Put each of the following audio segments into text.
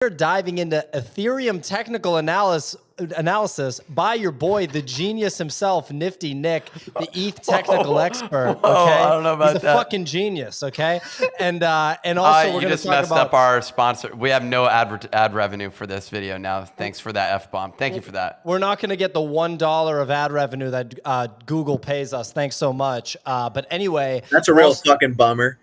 We're diving into Ethereum technical analysis by your boy, the genius himself, Nifty Nick, the ETH technical expert. Okay, I don't know about he's a that. fucking genius. Okay, and also we're you going just to talk messed about up our sponsor. We have no ad revenue for this video now. Thanks for that F-bomb. Thank you for that. We're not going to get the $1 of ad revenue that Google pays us. Thanks so much. But anyway, that's a real fucking bummer.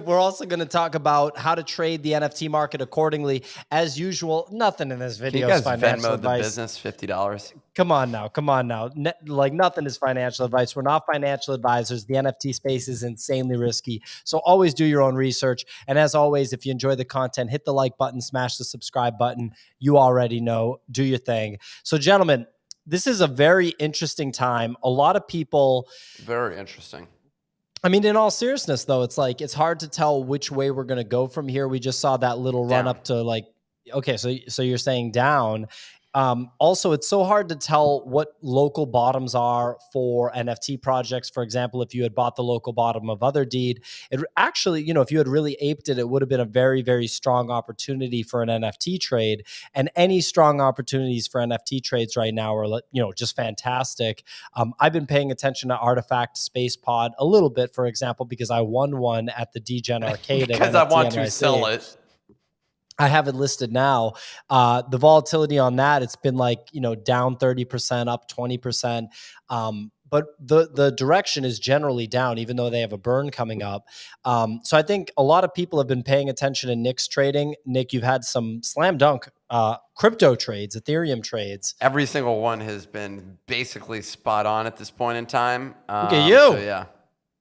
We're also going to talk about how to trade the NFT market accordingly. As usual, nothing in this video is financial advice. The business $50. Come on now. Like nothing is financial advice. We're not financial advisors. The NFT space is insanely risky. So always do your own research. And as always, if you enjoy the content, hit the like button, smash the subscribe button. You already know, do your thing. So gentlemen, this is a very interesting time. A lot of people... Very interesting. I mean, in all seriousness, though, it's like it's hard to tell which way we're going to go from here. We just saw that little run up to like, okay, so you're saying down. Also, it's so hard to tell what local bottoms are for NFT projects. For example, if you had bought the local bottom of Otherdeed, it actually, if you had really aped it, it would have been a very, very strong opportunity for an NFT trade. And any strong opportunities for NFT trades right now are, just fantastic. I've been paying attention to Artifact Space Pod a little bit, for example, because I won one at the DGen Arcade. Because I want to sell it. I have it listed now. The volatility on that, it's been like, down 30%, up 20%. But the direction is generally down, even though they have a burn coming up. So I think a lot of people have been paying attention to Nick's trading. Nick, you've had some slam dunk crypto trades, Ethereum trades. Every single one has been basically spot on at this point in time. Look at you. So yeah.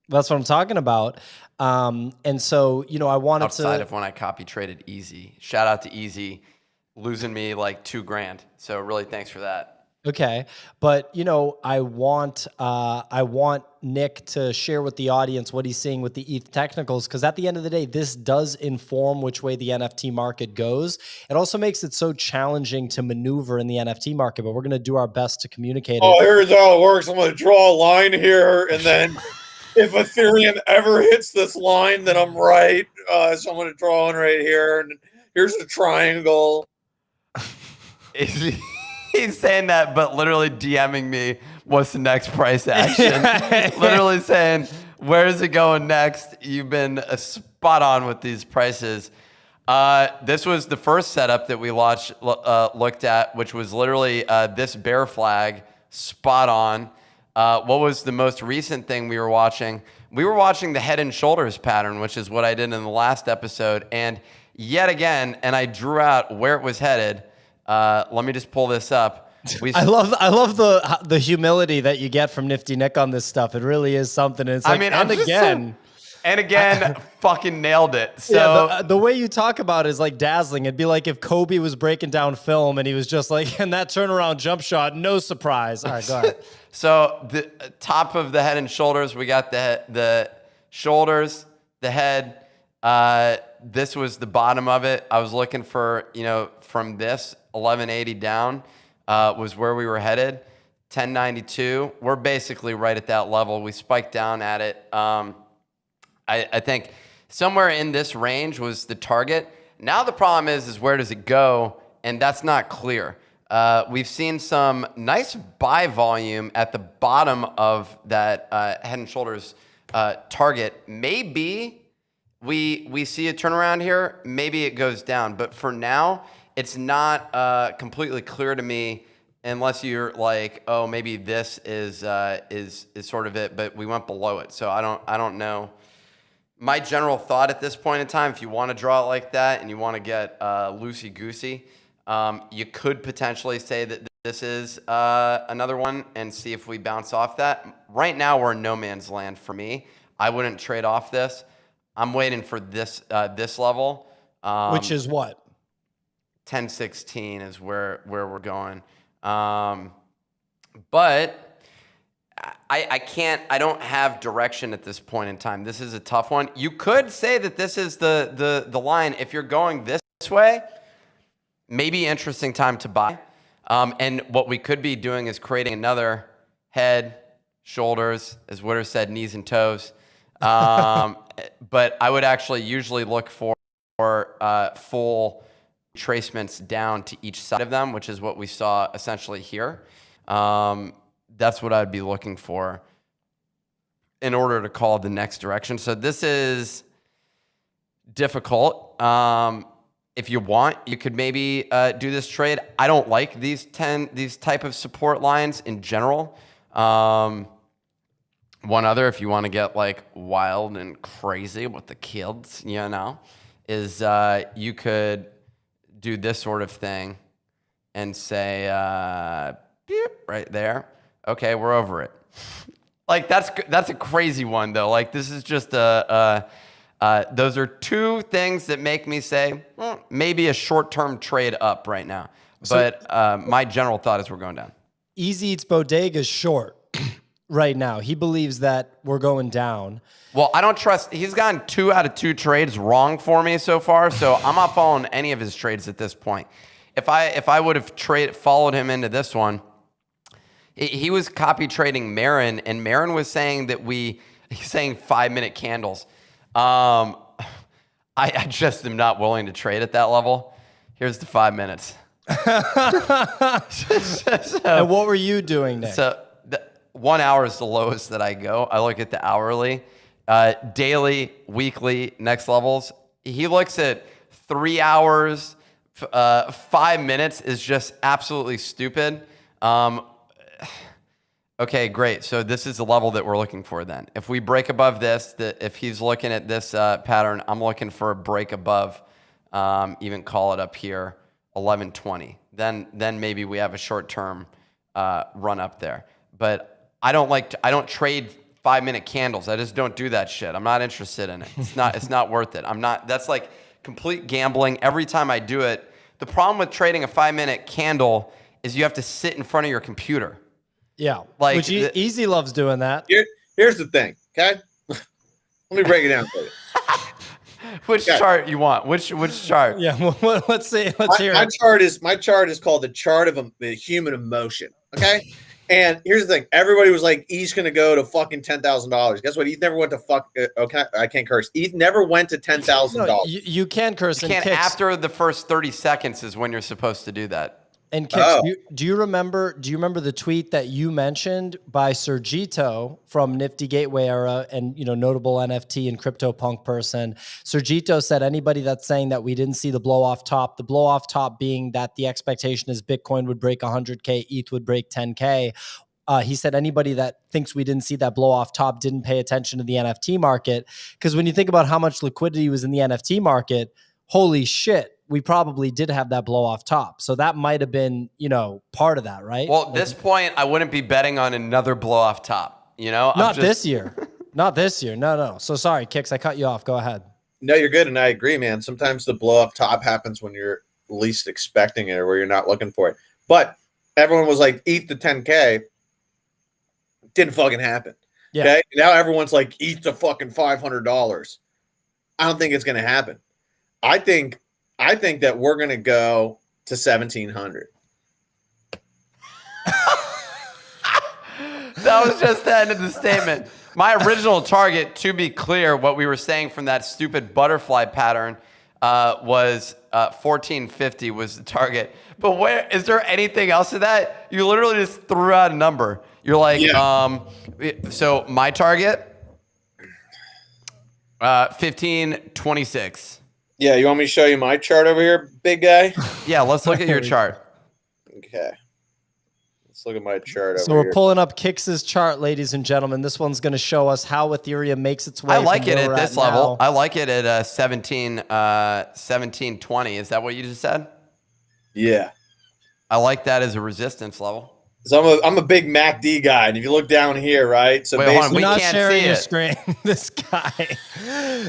That's what I'm talking about. And so, I wanted outside of when I copy traded Easy. Shout out to Easy, losing me like $2,000. So really thanks for that. Okay. But, I want Nick to share with the audience what he's seeing with the ETH technicals, because at the end of the day, this does inform which way the NFT market goes. It also makes it so challenging to maneuver in the NFT market, but we're going to do our best to communicate it. Here's how it works. I'm going to draw a line here, and then if Ethereum ever hits this line, then I'm right. So I'm going to draw one right here, and here's a triangle. He's saying that, but literally DMing me, what's the next price action? Literally saying, where's it going next? You've been spot on with these prices. This was the first setup that we looked at, which was literally this bear flag, spot on. What was the most recent thing we were watching? We were watching the head and shoulders pattern, which is what I did in the last episode. And yet again, and I drew out where it was headed. Let me just pull this up. I love the humility that you get from Nifty Nick on this stuff. It really is something. And it's like, and again, fucking nailed it. So yeah, the way you talk about it is like dazzling. It'd be like if Kobe was breaking down film and he was just like, and that turnaround jump shot, no surprise. All right, go ahead. So the top of the head and shoulders, we got the shoulders, the head. This was the bottom of it. I was looking for, from this 1180 down was where we were headed. 1092. We're basically right at that level. We spiked down at it. I think somewhere in this range was the target. Now the problem is where does it go? And that's not clear. We've seen some nice buy volume at the bottom of that head and shoulders target. Maybe we see a turnaround here. Maybe it goes down. But for now, it's not completely clear to me unless you're like, oh, maybe this is sort of it. But we went below it, so I don't know. My general thought at this point in time, if you want to draw it like that and you want to get loosey-goosey, you could potentially say that this is another one and see if we bounce off that. Right now, we're in no man's land for me. I wouldn't trade off this. I'm waiting for this level. Which is what? 1016 is where we're going. But I don't have direction at this point in time. This is a tough one. You could say that this is the line. If you're going this way, maybe interesting time to buy. And what we could be doing is creating another head, shoulders, as Witter said, knees and toes. But I would actually usually look for full retracements down to each side of them, which is what we saw essentially here. That's what I'd be looking for in order to call the next direction. So this is difficult. If you want, you could maybe do this trade. I don't like these type of support lines in general. One other, if you want to get like wild and crazy with the kids, you know, is you could do this sort of thing and say, beep, right there. Okay, we're over it. Like that's a crazy one though. Like this is just those are two things that make me say maybe a short-term trade up right now. But my general thought is we're going down. Easy Eats Bodega's short right now. He believes that we're going down. Well, I don't trust. He's gotten 2 out of 2 trades wrong for me so far, so I'm not following any of his trades at this point. If I would have followed him into this one, he was copy trading Marin, and Marin was saying that he's saying 5-minute candles. I just am not willing to trade at that level. Here's the 5 minutes. And what were you doing next? So 1 hour is the lowest that I go. I look at the hourly, daily, weekly, next levels. He looks at 3 hours. 5 minutes is just absolutely stupid. Okay, great. So this is the level that we're looking for then. If we break above this, if he's looking at this pattern, I'm looking for a break above, even call it up here, 1120. Then maybe we have a short-term run up there. But I don't trade 5-minute candles. I just don't do that shit. I'm not interested in it. It's not worth it. That's like complete gambling. Every time I do it, the problem with trading a 5-minute candle is you have to sit in front of your computer. Yeah, like which Easy loves doing that. Here's the thing, okay? Let me break it down for you. Which chart you want? Which chart? Yeah, well, let's see. Let's hear my it. My chart is called the chart of the human emotion. Okay, and here's the thing: everybody was like, "He's gonna go to fucking $10,000." Guess what? He never went to okay, I can't curse. He never went to $10,000. No, you can curse. You can't. After the first 30 seconds is when you're supposed to do that. And Kix, do you remember the tweet that you mentioned by Sergito from Nifty Gateway era and notable NFT and CryptoPunk person? Sergito said anybody that's saying that we didn't see the blow off top being that the expectation is Bitcoin would break 100K, ETH would break 10K. He said anybody that thinks we didn't see that blow off top didn't pay attention to the NFT market, because when you think about how much liquidity was in the NFT market, holy shit, we probably did have that blow off top. So that might have been, part of that, right? Well, at this point, I wouldn't be betting on another blow off top, Not this year. Not this year. No. So sorry, Kix, I cut you off. Go ahead. No, you're good. And I agree, man. Sometimes the blow off top happens when you're least expecting it or where you're not looking for it. But everyone was like, ETH to 10K. Didn't fucking happen. Yeah. Okay. Now everyone's like, ETH to fucking $500. I don't think it's going to happen. I think that we're going to go to 1,700. That was just the end of the statement. My original target, to be clear, what we were saying from that stupid butterfly pattern was 1,450 was the target. But where is there anything else to that? You literally just threw out a number. You're like, so my target, 1,526. Yeah, you want me to show you my chart over here, big guy? Yeah, let's look at your chart. Okay. Let's look at my chart over here. So we're pulling up Kix's chart, ladies and gentlemen. This one's going to show us how Ethereum makes its way. I like it at this level. Now. I like it at 1720. Is that what you just said? Yeah. I like that as a resistance level. So I'm a big MACD guy, and if you look down here, right? So wait, hold on, we can't not sharing see your it. screen. This guy,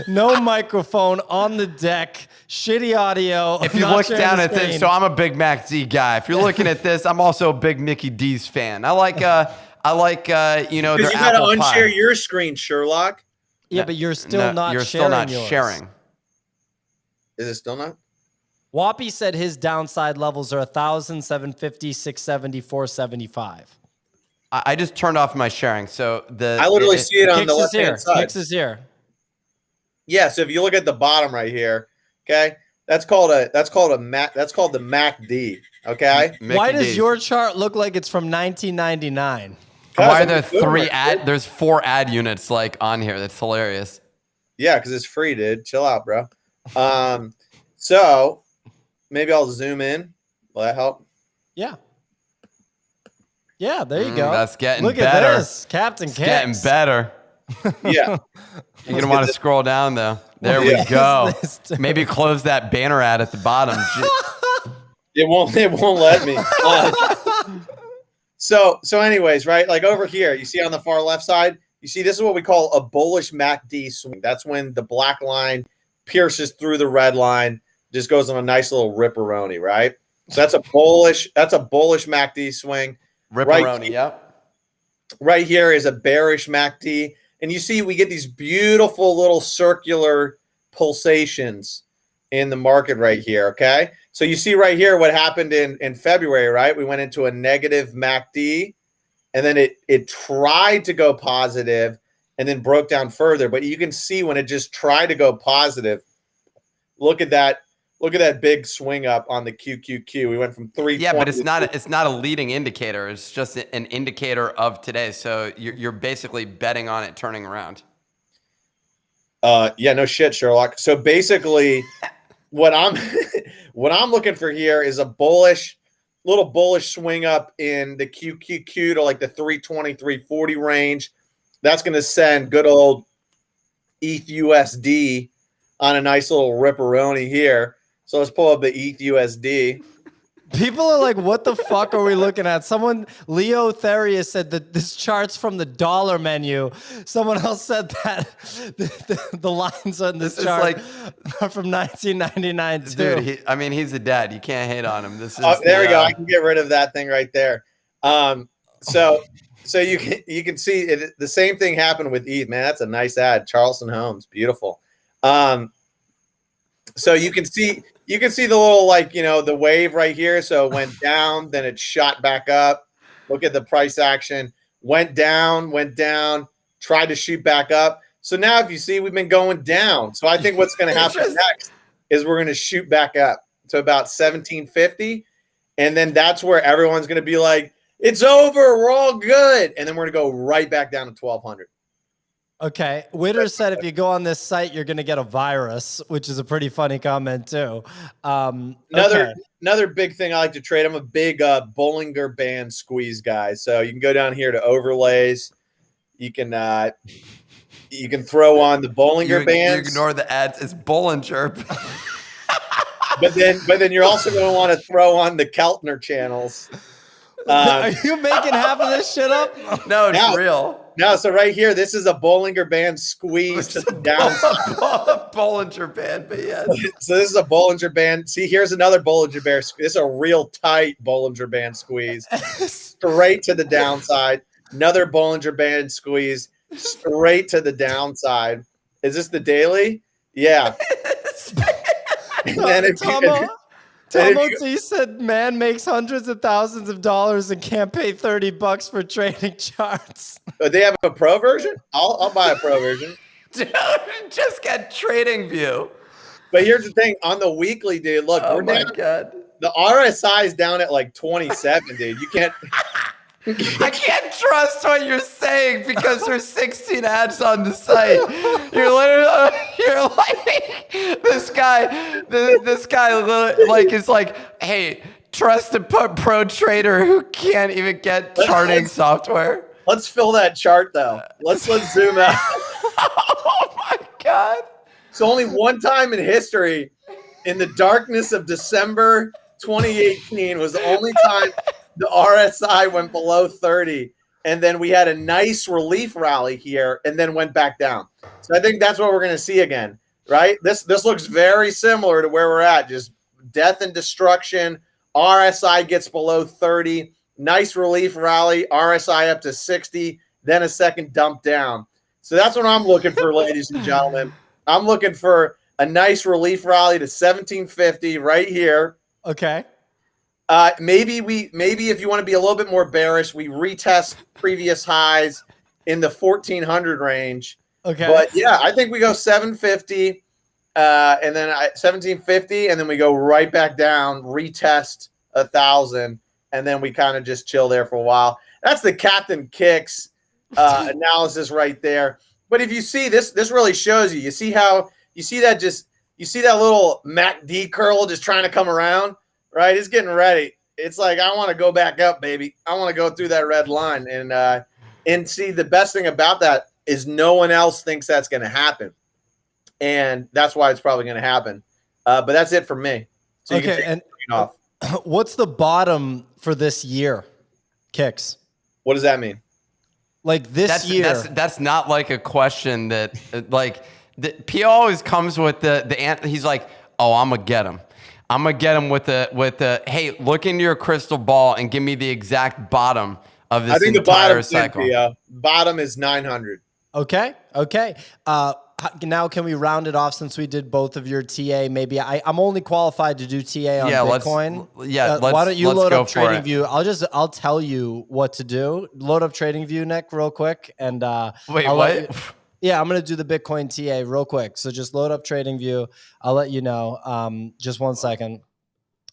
no microphone on the deck, shitty audio. If you look down at this, so I'm a big Mac Z guy. If you're looking at this, I'm also a big Mickey D's fan. I like their you gotta unshare your screen, Sherlock. Yeah, but you're still not. You're sharing still not yours. sharing. Is it still not? Wappy said his downside levels are 1,000, 750, 670, 475. I just turned off my sharing, so I literally see it on the left-hand side. Kix is here. Yeah, so if you look at the bottom right here, okay, That's called the MACD. Okay. Why does D's. your chart look like it's from 1999? Why are there there's 4 ad units like on here? That's hilarious. Yeah, because it's free, dude. Chill out, bro. So maybe I'll zoom in. Will that help? Yeah. Yeah, there you go. That's getting Look better. at this, Captain Kix. Getting better. Yeah. You're gonna want to scroll down though. There we go. Maybe close that banner ad at the bottom. It won't let me. So anyways, right? Like over here, you see on the far left side, you see this is what we call a bullish MACD swing. That's when the black line pierces through the red line, just goes on a nice little ripperoni, right? So that's a bullish MACD swing. Ripperoni, yep. Right here is a bearish MACD. And you see we get these beautiful little circular pulsations in the market right here, okay? So you see right here what happened in February, right? We went into a negative MACD, and then it tried to go positive and then broke down further. But you can see when it just tried to go positive, look at that big swing up on the QQQ. We went from 320. Yeah, but it's not a leading indicator. It's just an indicator of today. So you're basically betting on it turning around. Yeah, no shit, Sherlock. So basically, what I'm looking for here is a little bullish swing up in the QQQ to like the 320, 340 range. That's going to send good old ETH USD on a nice little ripperoni here. So let's pull up the ETH USD. People are like, what the fuck are we looking at? Leo Therius said that this chart's from the dollar menu. Someone else said that the lines on this chart are from 1999 too. Dude, he's a dad. You can't hate on him. This is there we go. I can get rid of that thing right there. So you can see it, the same thing happened with ETH, man. That's a nice ad. Charleston Holmes, beautiful. So you can see the little, like, the wave right here. So it went down, then it shot back up. Look at the price action. Went down, tried to shoot back up. So now if you see, we've been going down. So I think what's going to happen next is we're going to shoot back up to about 1750. And then that's where everyone's going to be like, it's over, we're all good. And then we're going to go right back down to 1200. Okay. Witter said if you go on this site, you're going to get a virus, which is a pretty funny comment too. Another big thing I like to trade. I'm a big Bollinger Band squeeze guy. So you can go down here to overlays. You can throw on the Bollinger Bands. You ignore the ads. It's Bollinger. but then you're also going to want to throw on the Keltner channels. Are you making half of this shit up? No, it's real. No, so right here, this is a Bollinger Band squeeze to the downside. Bollinger Band, but yes. So this is a Bollinger Band. See, here's another Bollinger Band. This is a real tight Bollinger Band squeeze. Straight to the downside. Another Bollinger Band squeeze. Straight to the downside. Is this the daily? Yeah. And then Tomo T said, man makes hundreds of thousands of dollars and can't pay $30 for trading charts. They have a pro version? I'll buy a pro version. Dude, just get Trading View. But here's the thing. On the weekly, dude, look, oh we're my down. God. The RSI is down at like 27, dude. You can't. I can't trust what you're saying because there's 16 ads on the site. You're like this guy is like, hey, trust a pro trader who can't even get charting software. Let's fill that chart though. Let's zoom out. Oh my God. So only one time in history, in the darkness of December 2018, was the only time the RSI went below 30, and then we had a nice relief rally here and then went back down. So I think that's what we're going to see again, right? This looks very similar to where we're at, just death and destruction. RSI gets below 30, nice relief rally, RSI up to 60, then a second dump down. So that's what I'm looking for, ladies and gentlemen. I'm looking for a nice relief rally to 1750 right here. Okay. Maybe if you want to be a little bit more bearish, we retest previous highs in the 1400 range. Okay. But yeah, I think we go 750. and then 1750, and then we go right back down, retest 1,000, and then we kind of just chill there for a while. That's the Captain Kix analysis right there. But if you see this really shows you. You see that little MACD curl just trying to come around, right? It's getting ready. It's like, I want to go back up, baby. I want to go through that red line. And see, the best thing about that is no one else thinks that's going to happen. And that's why it's probably going to happen. But that's it for me. So you can take the screen off. What's the bottom for this year, Kix? What does that mean? Like this year? That's not like a question that like Pio always comes with the he's like, oh, I'm gonna get him. I'm gonna get him with the hey, look into your crystal ball and give me the exact bottom of this entire cycle. Bottom is 900. Okay. Now can we round it off since we did both of your TA? Maybe I'm only qualified to do TA on Bitcoin. Why don't you load up TradingView? I'll tell you what to do. Load up TradingView, Nick, real quick. And wait, what? I'm gonna do the Bitcoin TA real quick. So just load up TradingView. I'll let you know. Just 1 second.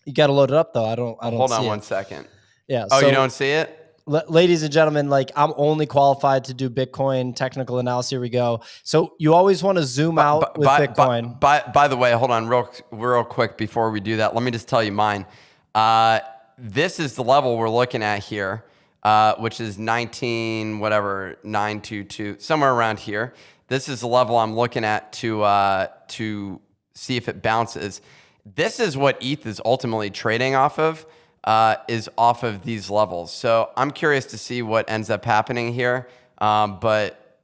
You got to load it up though. I don't. Hold on 1 second. Yeah. Oh, you don't see it? Ladies and gentlemen, like I'm only qualified to do Bitcoin technical analysis. Here we go. So you always want to zoom out with Bitcoin. By the way, hold on real quick before we do that. Let me just tell you mine. This is the level we're looking at here, which is 922, somewhere around here. This is the level I'm looking at to see if it bounces. This is what ETH is ultimately trading off of. Is off of these levels. So I'm curious to see what ends up happening here, but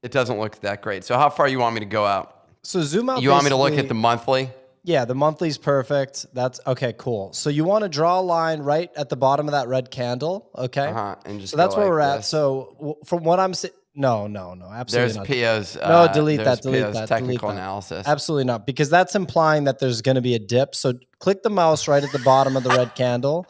it doesn't look that great. So how far you want me to go out? So zoom out. You want me to look at the monthly? Yeah, the monthly's perfect. That's okay, cool. So you want to draw a line right at the bottom of that red candle, okay? And just so that's where like we're this. at. So from what I'm saying, no, absolutely there's not. Pio's. No, delete that. Technical analysis. Absolutely not, because that's implying that there's going to be a dip. So click the mouse right at the bottom of the red candle,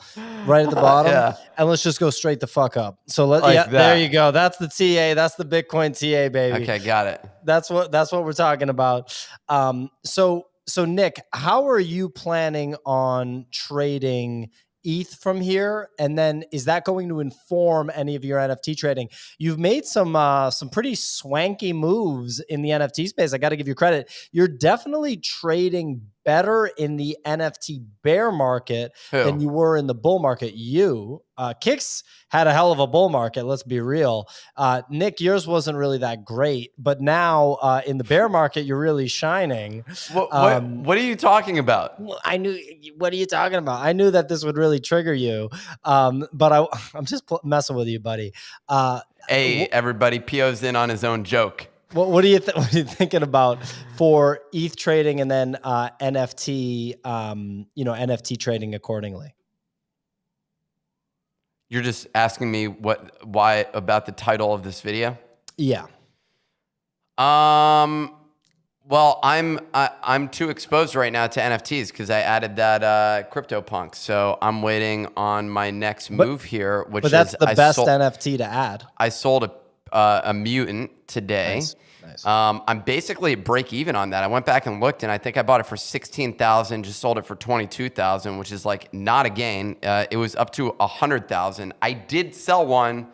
right at the bottom, and let's just go straight the fuck up. So there you go. That's the TA. That's the Bitcoin TA, baby. Okay, got it. That's what we're talking about. So Nick, how are you planning on trading ETH from here? And then is that going to inform any of your NFT trading? You've made some pretty swanky moves in the NFT space. I got to give you credit. You're definitely trading better in the NFT bear market than you were in the bull market. Kix had a hell of a bull market. Let's be real. Nick, yours wasn't really that great, but now in the bear market, you're really shining. What are you talking about? What are you talking about? I knew that this would really trigger you. But I'm just messing with you, buddy. Hey, everybody, Pio's in on his own joke. What are you thinking about for ETH trading and then NFT, NFT trading accordingly? You're just asking me why about the title of this video? Yeah. Well, I'm too exposed right now to NFTs because I added that CryptoPunks. So I'm waiting on my next move here, which that's the best NFT to add. I sold a mutant today. Nice. I'm basically at break even on that. I went back and looked, and I think I bought it for $16,000, just sold it for $22,000, which is like not a gain. It was up to $100,000. I did sell one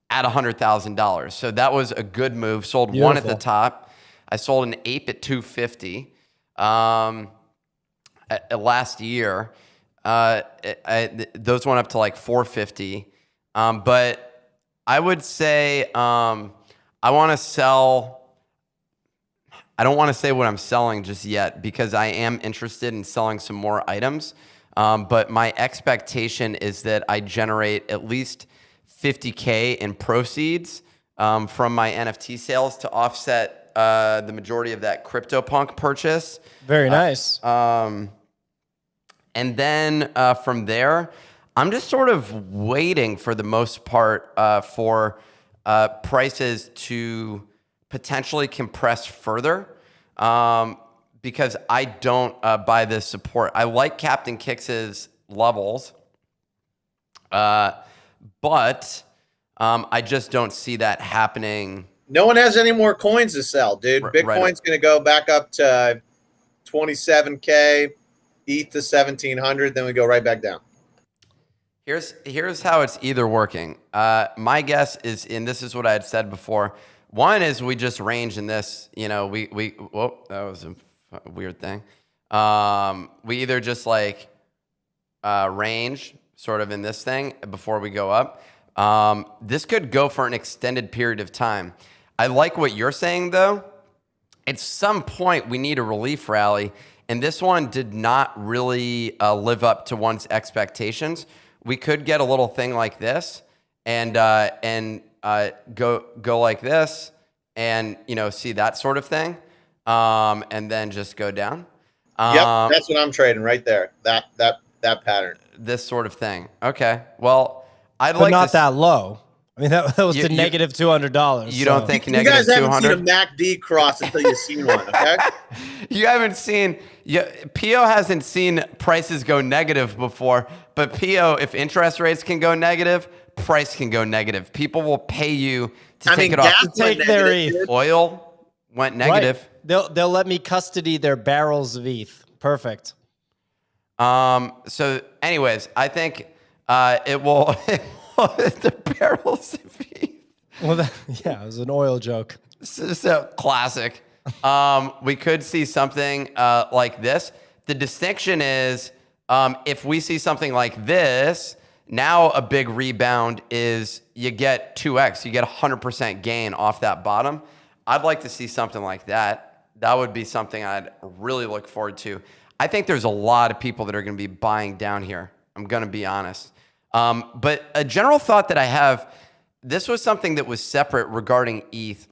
at $100,000, so that was a good move. Sold one at the top. I sold an ape at $250 last year. Those went up to like $450, but I would say I want to sell. I don't want to say what I'm selling just yet because I am interested in selling some more items. But my expectation is that I generate at least $50K in proceeds from my NFT sales to offset the majority of that CryptoPunk purchase. Very nice. And then from there, I'm just sort of waiting for the most part for prices to potentially compress further because I don't buy this support. I like Captain Kix's levels, but I just don't see that happening No one has any more coins to sell, dude. Right. Bitcoin's going to go back up to 27K, ETH to 1,700, then we go right back down. Here's how it's either working. My guess is, and this is what I had said before. One is we just range in this. You know, whoa, that was a weird thing. We either just like range sort of in this thing before we go up. This could go for an extended period of time. I like what you're saying though. At some point we need a relief rally, and this one did not really live up to one's expectations. We could get a little thing like this and go like this, and see that sort of thing, and then just go down. Yep, that's what I'm trading right there. That pattern. This sort of thing. Okay. Well, I'd but like not to that low. I mean, that was to negative $200. You don't think you negative guys haven't 200? seen a MACD cross until you've seen one, okay? You haven't seen. Pio hasn't seen prices go negative before, but Pio, if interest rates can go negative, price can go negative. People will pay you to take it off. To take their ETH. Oil went negative. Right. They'll let me custody their barrels of ETH. Perfect. So, anyways, I think it will. The barrels of ETH. Well, it was an oil joke. So classic. We could see something like this. The distinction is if we see something like this, now a big rebound is you get 2x. You get 100% gain off that bottom. I'd like to see something like that. That would be something I'd really look forward to. I think there's a lot of people that are going to be buying down here. I'm going to be honest. But a general thought that I have, this was something that was separate regarding ETH.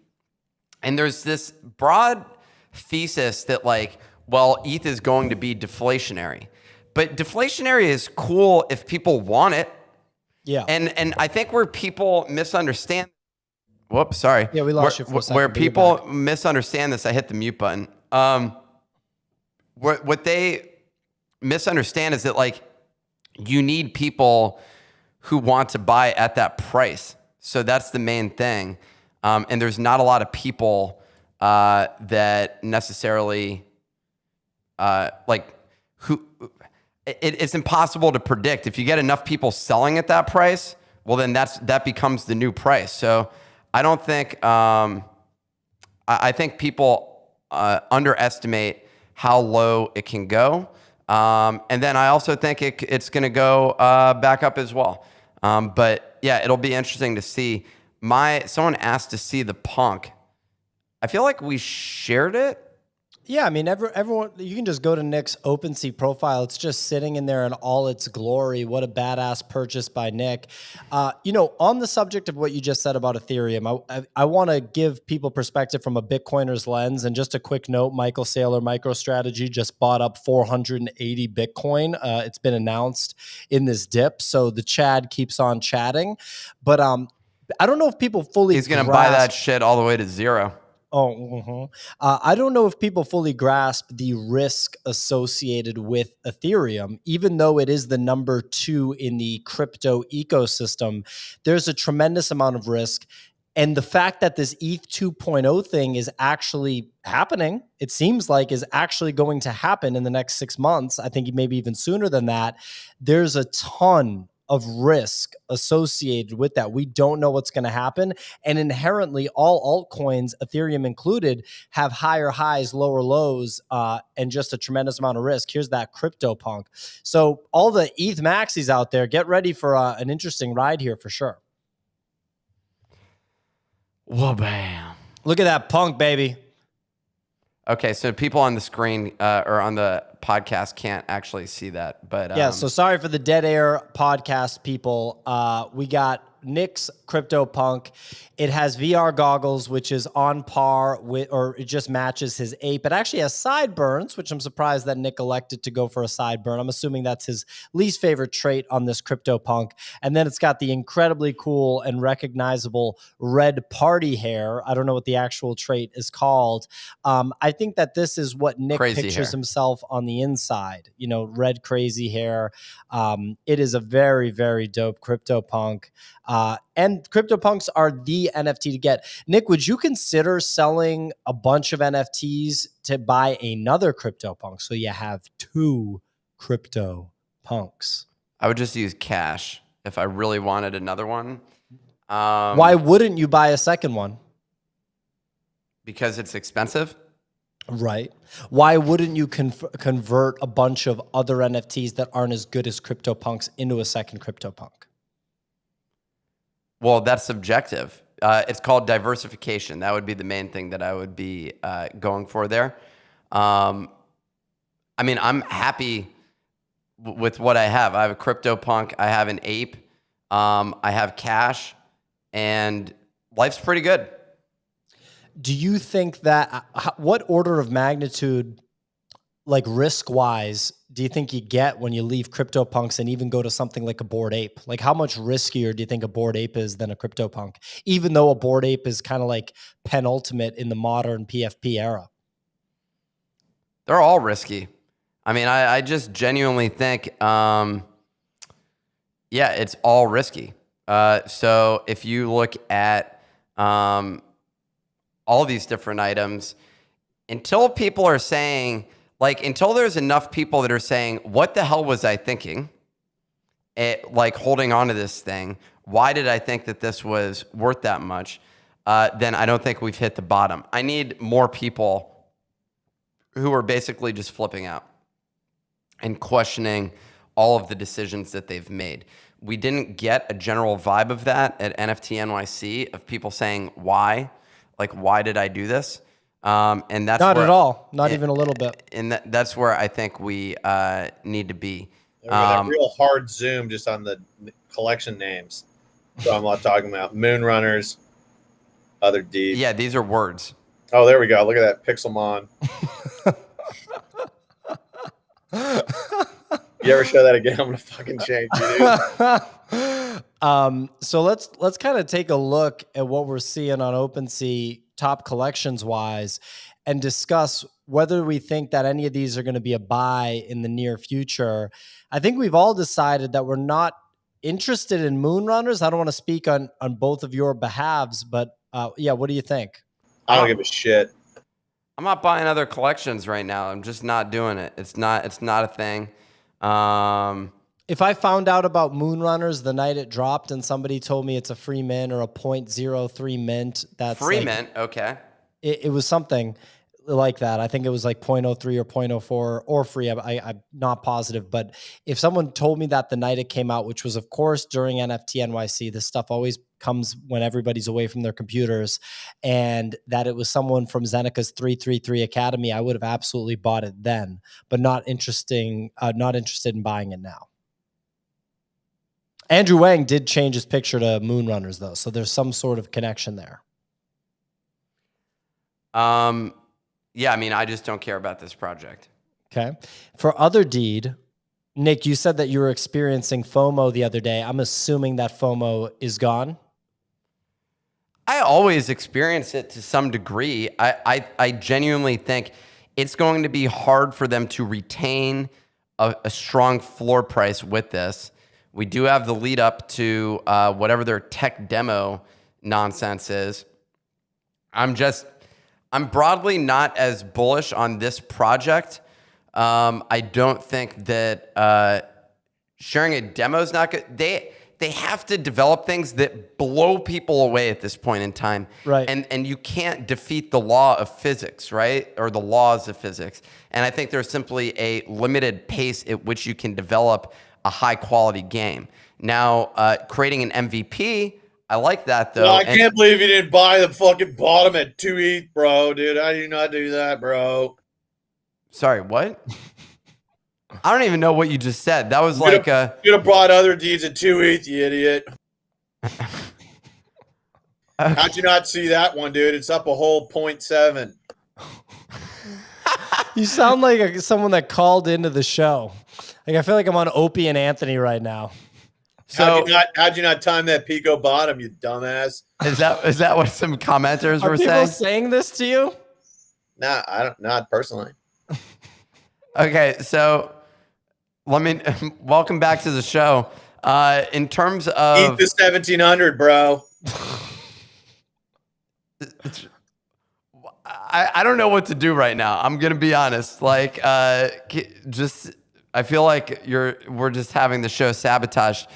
And there's this broad thesis that ETH is going to be deflationary. But deflationary is cool if people want it. Yeah. And I think where people misunderstand. Whoops, sorry. Yeah, we lost you for a second. Where people misunderstand this, I hit the mute button. What they misunderstand is that you need people who want to buy at that price. So that's the main thing. And there's not a lot of people that necessarily it's impossible to predict. If you get enough people selling at that price, well, then that becomes the new price. So I don't think I think people underestimate how low it can go. And then I also think it's going to go back up as well. But yeah, it'll be interesting to see. Someone asked to see the punk. I feel like we shared it. Yeah, I mean, everyone, you can just go to Nick's OpenSea profile. It's just sitting in there in all its glory. What a badass purchase by Nick. On the subject of what you just said about Ethereum, I want to give people perspective from a Bitcoiner's lens. And just a quick note, Michael Saylor MicroStrategy just bought up 480 Bitcoin. It's been announced in this dip. So the Chad keeps on chatting. But I don't know if people fully He's going to buy that shit all the way to zero. I don't know if people fully grasp the risk associated with Ethereum, even though it is the number 2 in the crypto ecosystem. There's a tremendous amount of risk. And the fact that this ETH 2.0 thing is actually happening, it seems like is actually going to happen in the next 6 months. I think maybe even sooner than that. There's a ton of risk associated with that. We don't know what's going to happen. And inherently, all altcoins, Ethereum included, have higher highs, lower lows, and just a tremendous amount of risk. Here's that CryptoPunk. So all the ETH maxis out there, get ready for an interesting ride here for sure. Whoa, bam. Look at that punk, baby. Okay, so people on the screen or on the podcast can't actually see that, but yeah. So sorry for the dead air podcast people. We got Nick's CryptoPunk. It has VR goggles, which is on par with, or it just matches his ape. It actually has sideburns, which I'm surprised that Nick elected to go for a sideburn. I'm assuming that's his least favorite trait on this CryptoPunk. And then it's got the incredibly cool and recognizable red party hair. I don't know what the actual trait is called. I think that this is what Nick crazy pictures hair. himself on the inside, red crazy hair. It is a very, very dope CryptoPunk. And CryptoPunks are the NFT to get. Nick, would you consider selling a bunch of NFTs to buy another CryptoPunk so you have 2 CryptoPunks? I would just use cash if I really wanted another one. Why wouldn't you buy a second one? Because it's expensive. Right. Why wouldn't you convert a bunch of other NFTs that aren't as good as CryptoPunks into a second CryptoPunk? Well, that's subjective. It's called diversification. That would be the main thing that I would be going for there. I mean, I'm happy with what I have. I have a CryptoPunk. I have an ape. I have cash, and life's pretty good. Do you think that what order of magnitude, like risk-wise, do you think you get when you leave CryptoPunks and even go to something like a Bored Ape? Like how much riskier do you think a Bored Ape is than a CryptoPunk? Even though a Bored Ape is kind of like penultimate in the modern PFP era. They're all risky. I mean, I just genuinely think, yeah, it's all risky. So if you look at all these different items, until people are saying, like, until there's enough people that are saying, what the hell was I thinking? Like holding on to this thing. Why did I think that this was worth that much? Then I don't think we've hit the bottom. I need more people who are basically just flipping out and questioning all of the decisions that they've made. We didn't get a general vibe of that at NFT NYC of people saying, why? Like, why did I do this? And that's not at all, not even a little bit. And that's where I think we need to be. That real hard zoom just on the collection names. So I'm not talking about Moonrunners, other D. Yeah, these are words. Oh, there we go. Look at that Pixelmon. You ever show that again? I'm gonna fucking change you, dude. So let's kind of take a look at what we're seeing on OpenSea top collections wise and discuss whether we think that any of these are going to be a buy in the near future. I think we've all decided that we're not interested in Moonrunners. I don't want to speak on both of your behalves, but yeah, what do you think? I don't give a shit. I'm not buying other collections right now. I'm just not doing it. It's not a thing. If I found out about Moonrunners the night it dropped and somebody told me it's a free mint or a 0.03 mint, that's free like, mint, okay. It was something like that. I think it was like 0.03 or 0.04 or free. I'm not positive, but if someone told me that the night it came out, which was of course during NFT NYC, this stuff always comes when everybody's away from their computers, and that it was someone from Zenika's 333 Academy, I would have absolutely bought it then, but not interested in buying it now. Andrew Wang did change his picture to Moonrunners though, so there's some sort of connection there. Yeah, I mean, I just don't care about this project. Okay. For Other Deed, Nick, you said that you were experiencing FOMO the other day. I'm assuming that FOMO is gone. I always experience it to some degree. I genuinely think it's going to be hard for them to retain a strong floor price with this. We do have the lead up to whatever their tech demo nonsense is. I'm broadly not as bullish on this project. I don't think that sharing a demo is not good. They have to develop things that blow people away at this point in time. Right. And you can't defeat the law of physics, right? Or the laws of physics. And I think there's simply a limited pace at which you can develop a high quality game. Now, creating an MVP, I like that though. No, I can't believe you didn't buy the fucking bottom at 2 ETH, bro, dude. I do not do that, bro. Sorry, what? I don't even know what you just said. That was You like could have bought Other Deeds at 2 ETH, you idiot. How'd you not see that one, dude? It's up a whole 0.7. You sound like someone that called into the show. Like I feel like I'm on Opie and Anthony right now. So how'd you not time that Pico bottom, you dumbass? Is that what some commenters Are were people saying? saying this to you? Nah, I don't. Not personally. Okay, so welcome back to the show. In terms Eat of the 1700, bro. I don't know what to do right now. I'm gonna be honest. Like, just I feel like we're just having the show sabotaged.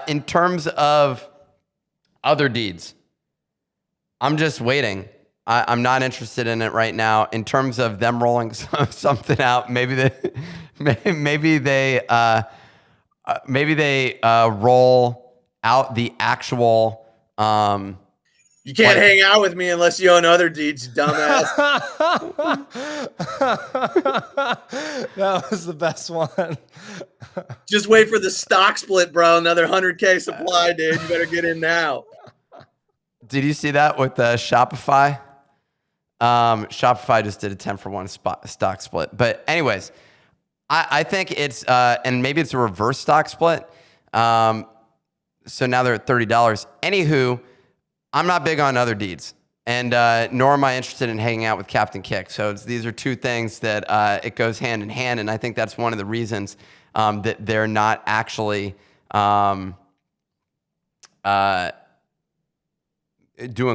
In terms of other deeds, I'm just waiting. I'm not interested in it right now. In terms of them rolling something out, maybe they roll out the actual. You can't hang out with me unless you own other deeds, dumbass. That was the best one. Just wait for the stock split, bro. Another 100K supply, dude. You better get in now. Did you see that with Shopify? Shopify just did a 10-for-1 stock split. But anyways, I think it's, and maybe it's a reverse stock split. So now they're at $30. Anywho, I'm not big on other deeds, and nor am I interested in hanging out with Captain Kick. So these are two things that it goes hand in hand, and I think that's one of the reasons that they're not actually doing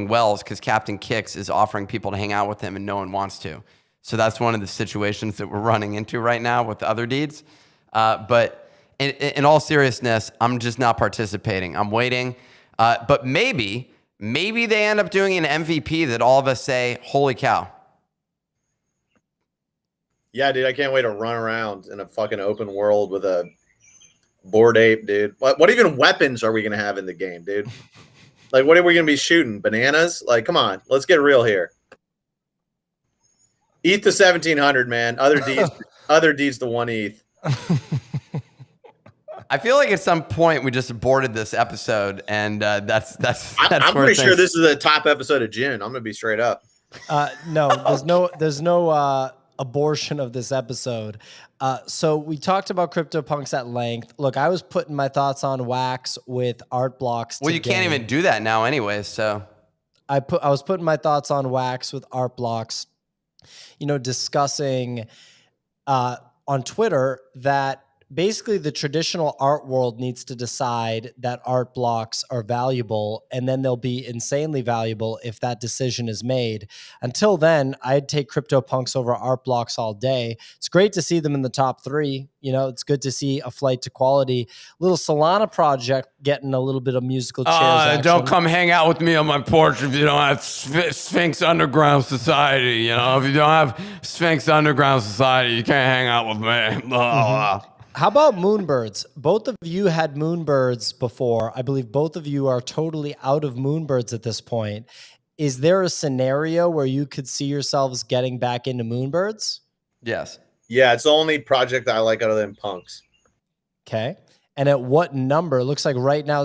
well, is because Captain Kix is offering people to hang out with him, and no one wants to. So that's one of the situations that we're running into right now with the other deeds. But in all seriousness, I'm just not participating. I'm waiting, but maybe they end up doing an MVP that all of us say, holy cow. Yeah, dude, I can't wait to run around in a fucking open world with a Bored Ape, dude. What even weapons are we going to have in the game, dude? Like, what are we going to be shooting? Bananas? Like, come on. Let's get real here. Eat the 1700, man. Other deeds the 1 ETH. I feel like at some point we just aborted this episode, and that's I'm pretty sure this is the top episode of June. I'm gonna be straight up. No, there's no abortion of this episode. So we talked about CryptoPunks at length. Look, I was putting my thoughts on Wax with art blocks. Well, you can't even do that now, anyways. So I was putting my thoughts on Wax with art blocks. You know, discussing on Twitter that basically the traditional art world needs to decide that art blocks are valuable, and then they'll be insanely valuable if that decision is made. Until then, I'd take CryptoPunks over art blocks all day. It's great to see them in the top 3. You know, it's good to see a flight to quality. Little Solana project getting a little bit of musical chairs action. Don't come hang out with me on my porch if you don't have Sphinx Underground Society. You know, if you don't have Sphinx Underground Society, you can't hang out with me. Mm-hmm. How about Moonbirds? Both of you had Moonbirds before. I believe both of you are totally out of Moonbirds at this point. Is there a scenario where you could see yourselves getting back into Moonbirds? Yes. Yeah, it's the only project I like other than Punks. Okay. And at what number? It looks like right now,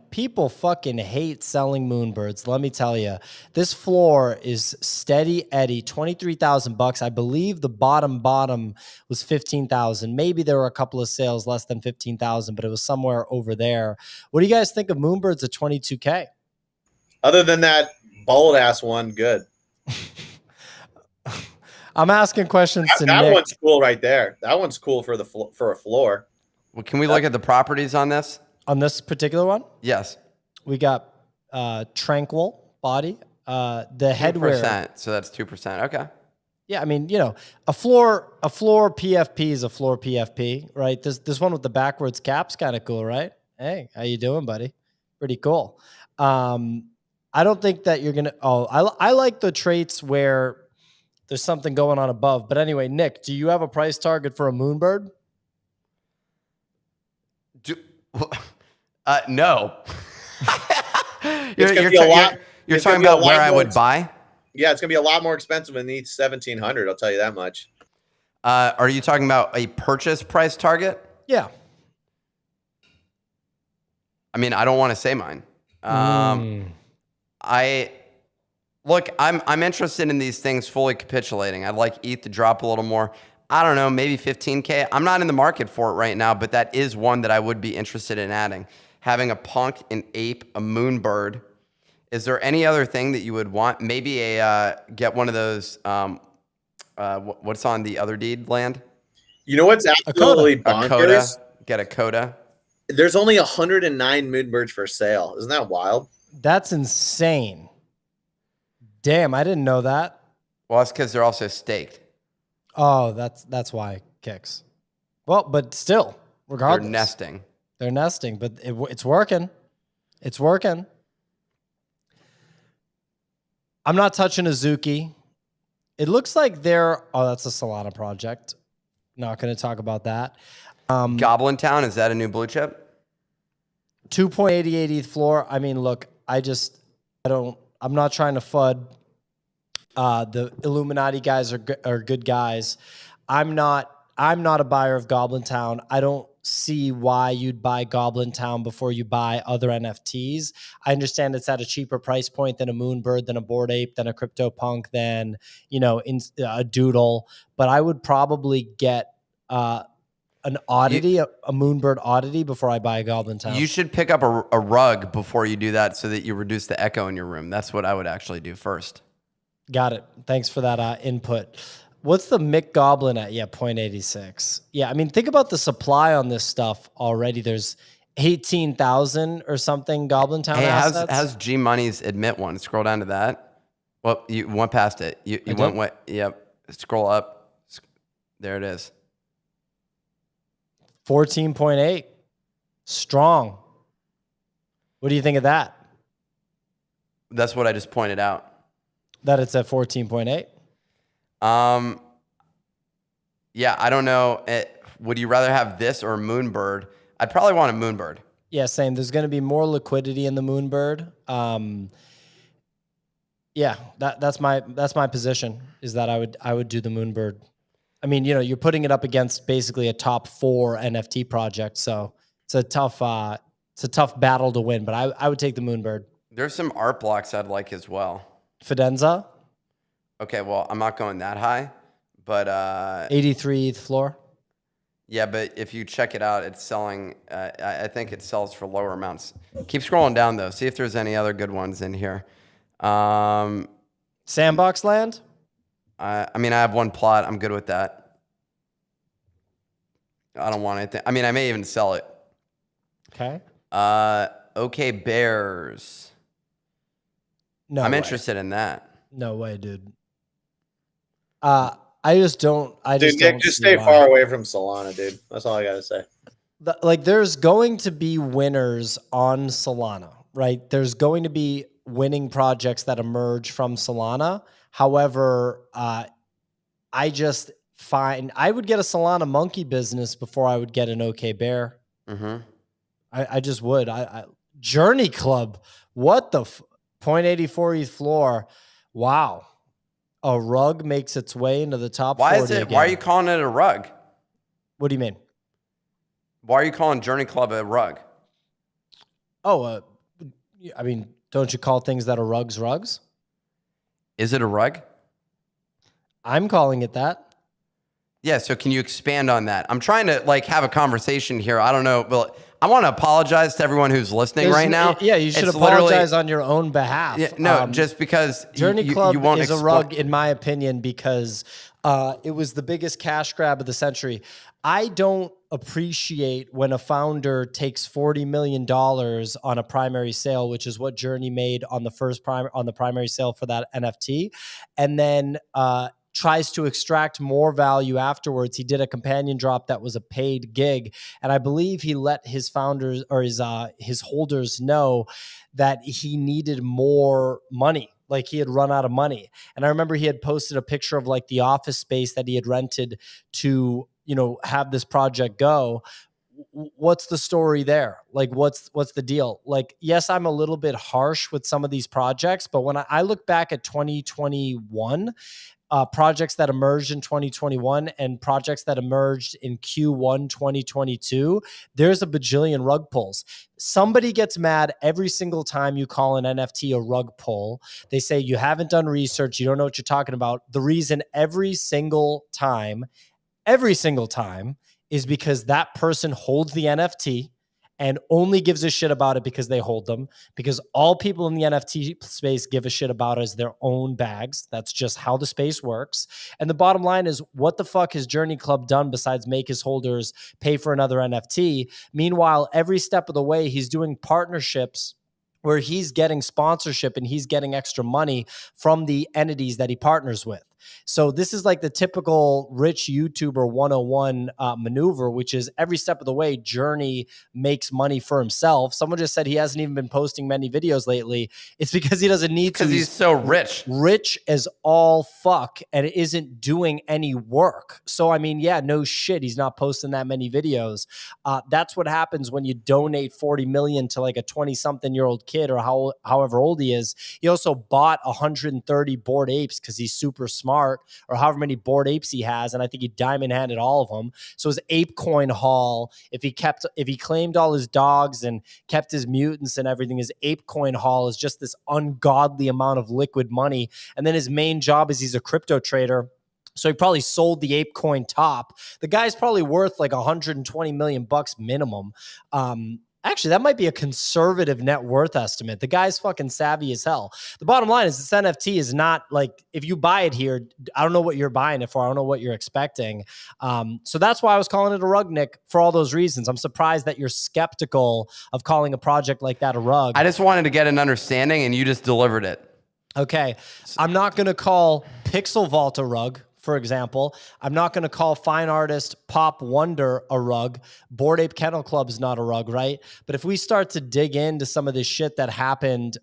people fucking hate selling Moonbirds. Let me tell you, this floor is steady Eddie, $23,000. I believe the bottom was 15,000. Maybe there were a couple of sales less than 15,000, but it was somewhere over there. What do you guys think of Moonbirds at 22K? Other than that bold ass one, good. I'm asking questions to that Nick. One's cool right there. That one's cool for a floor. Well, can we look at the properties on this? On this particular one? Yes. We got tranquil body, the 2%, headwear. So that's 2%. Okay. Yeah, I mean, you know, a floor PFP is a floor PFP, right? This one with the backwards cap's kind of cool, right? Hey, how you doing, buddy? Pretty cool. I don't think that you're gonna. Oh, I like the traits where there's something going on above. But anyway, Nick, do you have a price target for a Moonbird? No. You're talking about where I would buy? Yeah, it's going to be a lot more expensive than the 1,700. I'll tell you that much. Are you talking about a purchase price target? Yeah. I mean, I don't want to say mine. I'm interested in these things fully capitulating. I'd like ETH to drop a little more. I don't know, maybe 15K. I'm not in the market for it right now, but that is one that I would be interested in adding. Having a punk, an ape, a moonbird. Is there any other thing that you would want? Maybe get one of those, what's on the other deed land? You know what's absolutely bonkers? Get a coda. There's only 109 Moonbirds for sale. Isn't that wild? That's insane. Damn, I didn't know that. Well, that's because they're also staked. Oh, that's why Kix. Well, but still, regardless. They're nesting. They're nesting, but it's working. It's working. I'm not touching Azuki. It looks like they're... Oh, that's a Solana project. Not going to talk about that. Goblin Town, is that a new blue chip? 2.88 ETH floor. I mean, look, I'm not trying to FUD. The Illuminati guys are good guys. I'm not a buyer of Goblin Town. I don't see why you'd buy Goblin Town before you buy other NFTs. I understand it's at a cheaper price point than a Moonbird, than a Bored Ape, than a CryptoPunk, than a Doodle. But I would probably get an oddity, a Moonbird oddity, before I buy a Goblin Town. You should pick up a rug before you do that, so that you reduce the echo in your room. That's what I would actually do first. Got it. Thanks for that input. What's the Mick Goblin at? Yeah, 0.86. Yeah, I mean, think about the supply on this stuff already. There's 18,000 or something Goblin Town assets. How's G Money's admit one? Scroll down to that. Well, you went past it. You went what? Yep. Scroll up. There it is. 14.8. Strong. What do you think of that? That's what I just pointed out. That it's at 14.8? Yeah, I don't know. Would you rather have this or a Moonbird? I'd probably want a Moonbird. Yeah, same. There's going to be more liquidity in the Moonbird. Yeah, that's my position, is that I would do the Moonbird. I mean, you're putting it up against basically a top 4 NFT project, so it's a tough battle to win. But I would take the Moonbird. There's some art blocks I'd like as well. Fidenza. Okay, well, I'm not going that high, but 83 ETH floor. Yeah, but if you check it out, it's selling. I think it sells for lower amounts. Keep scrolling down though. See if there's any other good ones in here. Sandbox Land. I mean, I have one plot. I'm good with that. I don't want anything. I mean, I may even sell it. Okay. Okay, Bears. No, I'm interested in that. No way, dude. I just don't. Dude, Nick, just stay far away from Solana, dude. That's all I gotta say. There's going to be winners on Solana, right? There's going to be winning projects that emerge from Solana. However, I would get a Solana monkey business before I would get an OK Bear. Mm-hmm. I just would. Journey Club. What the 0.84 ETH floor? Wow. A rug makes its way into the top 40 again. Why are you calling it a rug? What do you mean? Why are you calling Journey Club a rug? Oh, I mean, don't you call things that are rugs rugs? Is it a rug? I'm calling it that. Yeah, so can you expand on that? I'm trying to have a conversation here. I don't know. Well, I want to apologize to everyone who's listening right now. Yeah, you should apologize on your own behalf. Yeah, no, just because Journey Club is a rug, in my opinion, because it was the biggest cash grab of the century. I don't appreciate when a founder takes $40 million on a primary sale, which is what Journey made on the primary sale for that NFT, and then tries to extract more value afterwards. He did a companion drop that was a paid gig, and I believe he let his founders or his holders know that he needed more money. Like he had run out of money. And I remember he had posted a picture of the office space that he had rented to, have this project go. What's the story there? What's the deal? Yes, I'm a little bit harsh with some of these projects, but when I look back at 2021, projects that emerged in 2021 and projects that emerged in Q1 2022, there's a bajillion rug pulls. Somebody gets mad every single time you call an NFT a rug pull. They say you haven't done research, you don't know what you're talking about. The reason every single time is because that person holds the NFT and only gives a shit about it because they hold them, because all people in the NFT space give a shit about is their own bags. That's just how the space works. And the bottom line is, what the fuck has Journey Club done besides make his holders pay for another NFT? Meanwhile, every step of the way, he's doing partnerships where he's getting sponsorship and he's getting extra money from the entities that he partners with. So this is like the typical rich YouTuber 101 maneuver, which is every step of the way, Journey makes money for himself. Someone just said he hasn't even been posting many videos lately. It's because he doesn't need to. Because he's so rich. Rich as all fuck and isn't doing any work. So, I mean, yeah, no shit. He's not posting that many videos. That's what happens when you donate 40 million to like a 20-something-year-old kid or however old he is. He also bought 130 Bored Apes because he's super smart, or however many Bored Apes he has, and I think he diamond-handed all of them. So his ape coin haul, if he claimed all his dogs and kept his mutants and everything, his ape coin haul is just this ungodly amount of liquid money. And then his main job is he's a crypto trader. So he probably sold the ape coin top. The guy's probably worth like 120 million bucks minimum. Actually, that might be a conservative net worth estimate. The guy's fucking savvy as hell. The bottom line is this NFT is not like, if you buy it here, I don't know what you're buying it for. I don't know what you're expecting. So that's why I was calling it a rug, Nick, for all those reasons. I'm surprised that you're skeptical of calling a project like that a rug. I just wanted to get an understanding, and you just delivered it. Okay. I'm not going to call Pixel Vault a rug, for example. I'm not going to call fine artist Pop Wonder a rug. Bored Ape Kennel Club is not a rug, right? But if we start to dig into some of this shit that happened,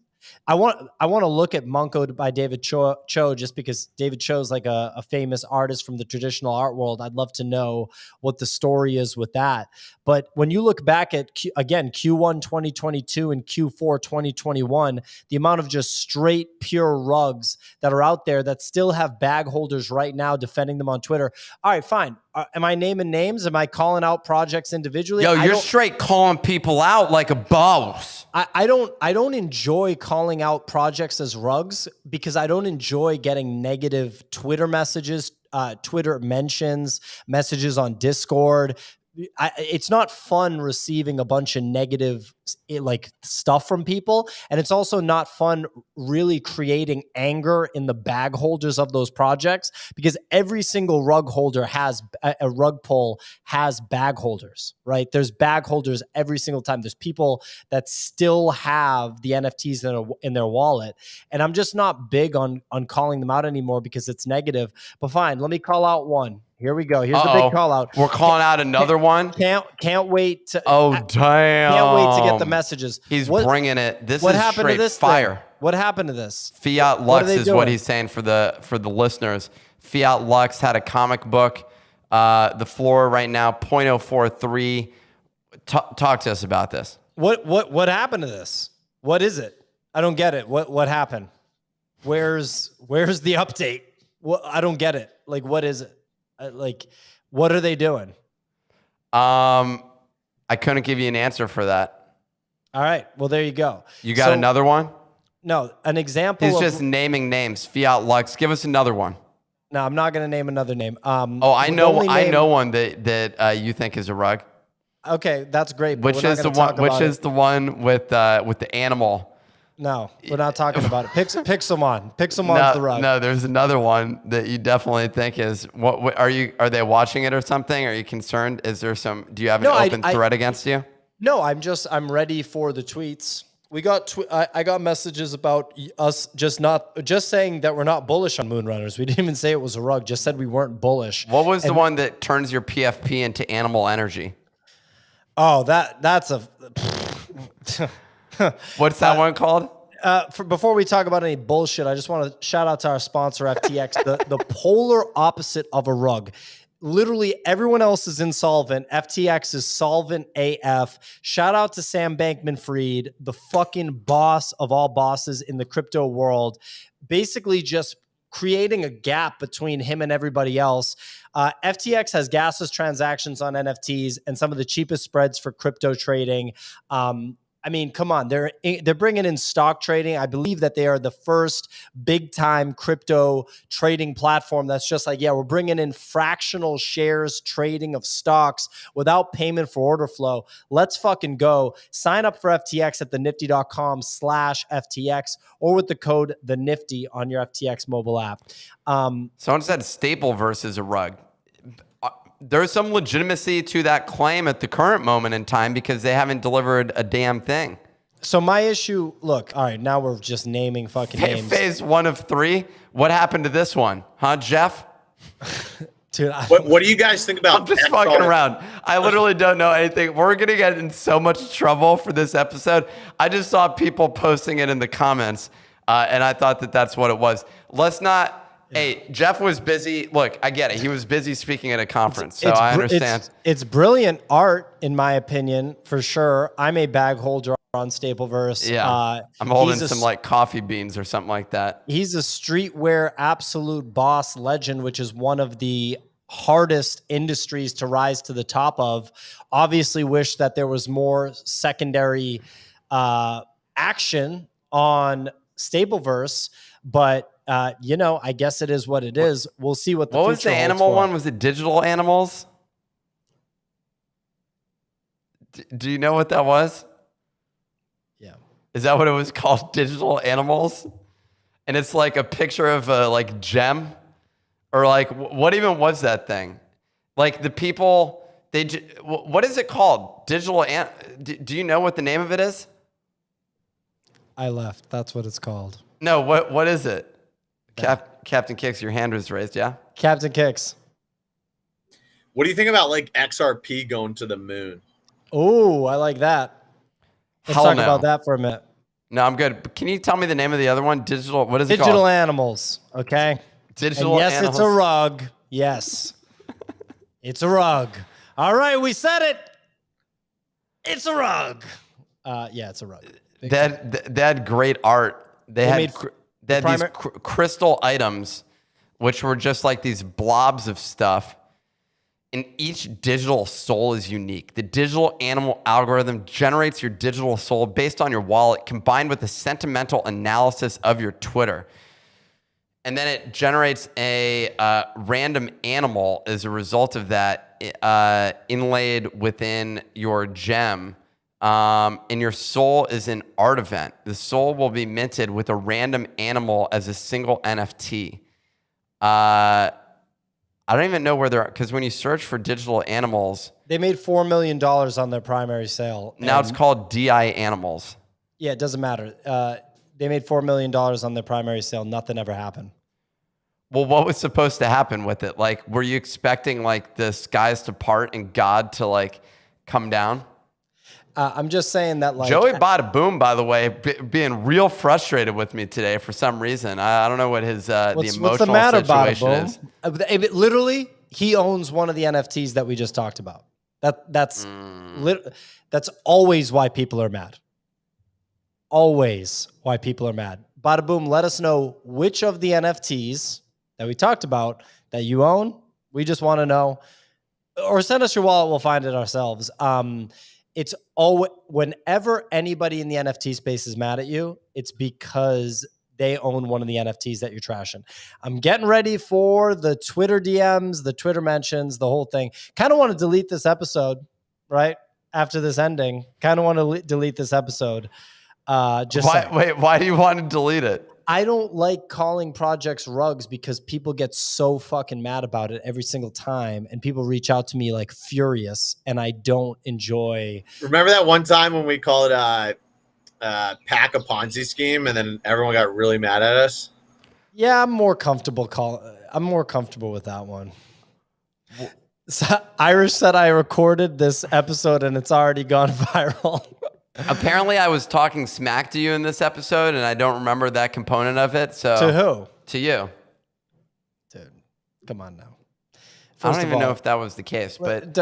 I want to look at Monko by David Cho just because David Cho's like a famous artist from the traditional art world. I'd love to know what the story is with that. But when you look back at, Q1 2022 and Q4 2021, the amount of just straight pure rugs that are out there that still have bag holders right now defending them on Twitter. All right, fine. Am I naming names? Am I calling out projects individually? Yo, you're straight calling people out like a boss. I don't enjoy calling out projects as rugs because I don't enjoy getting negative Twitter messages, Twitter mentions, messages on Discord. It's not fun receiving a bunch of negative like stuff from people, and it's also not fun really creating anger in the bag holders of those projects, because every single rug holder has a rug pull has bag holders, right? There's bag holders every single time. There's people that still have the NFTs that are in their wallet, and I'm just not big on calling them out anymore because it's negative. But fine, let me call out one. Here we go. Here's the big call out. We're calling out another one. Can't wait to. Oh damn! Can't wait to get the messages. He's bringing it. This is straight fire. Thing? What happened to this? Fiat Lux is what he's saying for the listeners. Fiat Lux had a comic book. The floor right now 0.043. Talk to us about this. What happened to this? What is it? I don't get it. What happened? Where's the update? I don't get it. Like, what is it? Like, what are they doing? I couldn't give you an answer for that. All right. Well, there you go. You got another one? No, an example. He's just naming names. Fiat Lux. Give us another one. No, I'm not going to name another name. I know one that you think is a rug. Okay, that's great. Which is the one with the animal? No, we're not talking about it. Pixelmon. Pixelmon's the rug. No, there's another one that you definitely think is. What are they watching it or something? Are you concerned? Is there some? Do you have an open threat against you? No, I'm ready for the tweets. We got I got messages about us just saying that we're not bullish on Moonrunners. We didn't even say it was a rug. Just said we weren't bullish. What was the one that turns your PFP into animal energy? Oh, that's a. What's that one called? Before we talk about any bullshit, I just want to shout out to our sponsor, FTX, the polar opposite of a rug. Literally everyone else is insolvent. FTX is solvent AF. Shout out to Sam Bankman-Fried, the fucking boss of all bosses in the crypto world. Basically just creating a gap between him and everybody else. FTX has gasless transactions on NFTs and some of the cheapest spreads for crypto trading. I mean, come on, they're bringing in stock trading. I believe that they are the first big time crypto trading platform that's just like, yeah, we're bringing in fractional shares trading of stocks without payment for order flow. Let's fucking go. Sign up for FTX at thenifty.com/FTX or with the code TheNifty on your FTX mobile app. Someone said Stapleverse is a rug. There's some legitimacy to that claim at the current moment in time because they haven't delivered a damn thing. So my issue, look, all right, now we're just naming fucking names. Phase 1 of 3. What happened to this one? Huh, Jeff? Dude, what do you guys think about? I'm just fucking around. I literally don't know anything. We're going to get in so much trouble for this episode. I just saw people posting it in the comments, and I thought that that's what it was. Let's not... Hey, Jeff was busy. Look, I get it. He was busy speaking at a conference, so I understand. It's brilliant art, in my opinion, for sure. I'm a bag holder on Stapleverse. Yeah, I'm holding some like coffee beans or something like that. He's a streetwear absolute boss legend, which is one of the hardest industries to rise to the top of. Obviously, wish that there was more secondary action on Stapleverse, but you know, I guess it is what it is. We'll see what the future holds. What was the animal one? Was it digital animals? Do you know what that was? Yeah. Is that what it was called? Digital animals? And it's like a picture of a like gem, or like what even was that thing? Like the people, what is it called? Digital do you know what the name of it is? I left. That's what it's called. No, what is it? Captain Kix, your hand was raised, yeah? Captain Kix. What do you think about like XRP going to the moon? Oh, I like that. Let's talk about that for a minute. No, I'm good. But can you tell me the name of the other one? Digital, what is it called? Digital animals, okay? Digital yes, animals. It's a rug. Yes. It's a rug. All right, we said it. It's a rug. Yeah, it's a rug. They had great art. They had these crystal items, which were just like these blobs of stuff. And each digital soul is unique. The digital animal algorithm generates your digital soul based on your wallet, combined with a sentimental analysis of your Twitter. And then it generates a random animal as a result of that, inlaid within your gem. And your soul is an art event. The soul will be minted with a random animal as a single NFT. I don't even know where they're at, because when you search for digital animals, they made $4 million on their primary sale. Now it's called DI Animals. Yeah, it doesn't matter. They made $4 million on their primary sale. Nothing ever happened. Well, what was supposed to happen with it? Like, were you expecting like the skies to part and God to like come down? I'm just saying that, like, Joey Bada Boom, by the way, being real frustrated with me today for some reason. I don't know what his the emotional what's the matter, situation is. Literally, he owns one of the NFTs that we just talked about. That's always why people are mad. Always why people are mad. Bada Boom, let us know which of the NFTs that we talked about that you own. We just want to know, or send us your wallet. We'll find it ourselves. It's always, whenever anybody in the NFT space is mad at you, it's because they own one of the NFTs that you're trashing. I'm getting ready for the Twitter DMs, the Twitter mentions, the whole thing. Kind of want to delete this episode, right? After this ending, kind of want to delete this episode. Why do you want to delete it? I don't like calling projects rugs because people get so fucking mad about it every single time, and people reach out to me like furious, and I don't enjoy. Remember that one time when we called Pack a Ponzi scheme, and then everyone got really mad at us? Yeah, I'm more comfortable with that one. So Irish said I recorded this episode and it's already gone viral. Apparently, I was talking smack to you in this episode, and I don't remember that component of it. So to who? To you. Dude, come on now. I don't even know if that was the case, but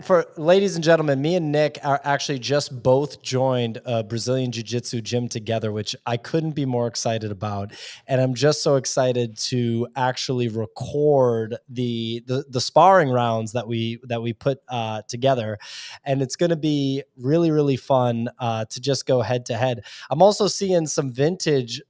for ladies and gentlemen, me and Nick are actually just both joined a Brazilian Jiu-Jitsu gym together, which I couldn't be more excited about. And I'm just so excited to actually record the sparring rounds that we put together. And it's going to be really, really fun to just go head to head. I'm also seeing some vintage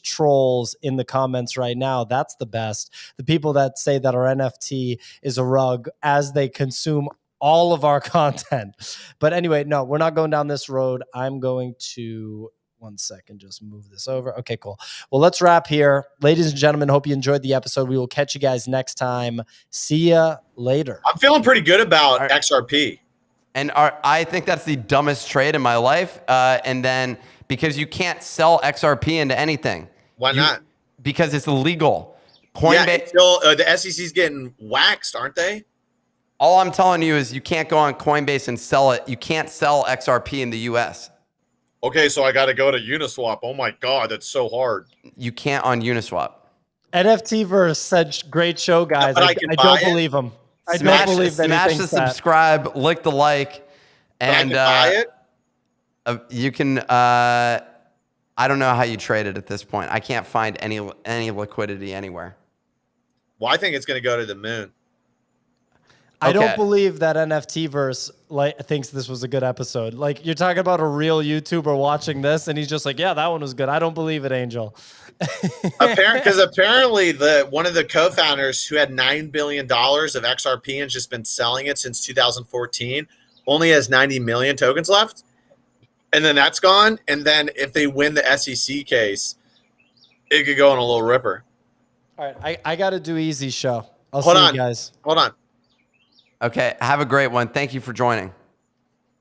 trolls in the comments right now. That's the best. The people that say that our NFT is a rug as they consume all of our content. But anyway, no, we're not going down this road. I'm going to, one second, just move this over. Okay, cool. Well, let's wrap here. Ladies and gentlemen, hope you enjoyed the episode. We will catch you guys next time. See ya later. I'm feeling pretty good about XRP. And I think that's the dumbest trade in my life. And then because you can't sell XRP into anything. Why not? Because it's illegal. Coinbase, the SEC's getting waxed, aren't they? All I'm telling you is you can't go on Coinbase and sell it. You can't sell XRP in the US. Okay, so I got to go to Uniswap. Oh my God, that's so hard. You can't on Uniswap. NFTverse said, great show, guys. I don't believe them. I don't believe that. Smash the subscribe, lick the like, and I can buy it? You can. I don't know how you trade it at this point. I can't find any liquidity anywhere. Well, I think it's going to go to the moon. I don't believe that NFTverse thinks this was a good episode. Like, you're talking about a real YouTuber watching this, and he's just like, yeah, that one was good. I don't believe it, Angel. Because apparently one of the co-founders who had $9 billion of XRP and just been selling it since 2014 only has 90 million tokens left. And then that's gone. And then if they win the SEC case, it could go on a little ripper. All right. I got to do easy show. I'll Hold see on. you guys. Hold on. Okay. Have a great one. Thank you for joining.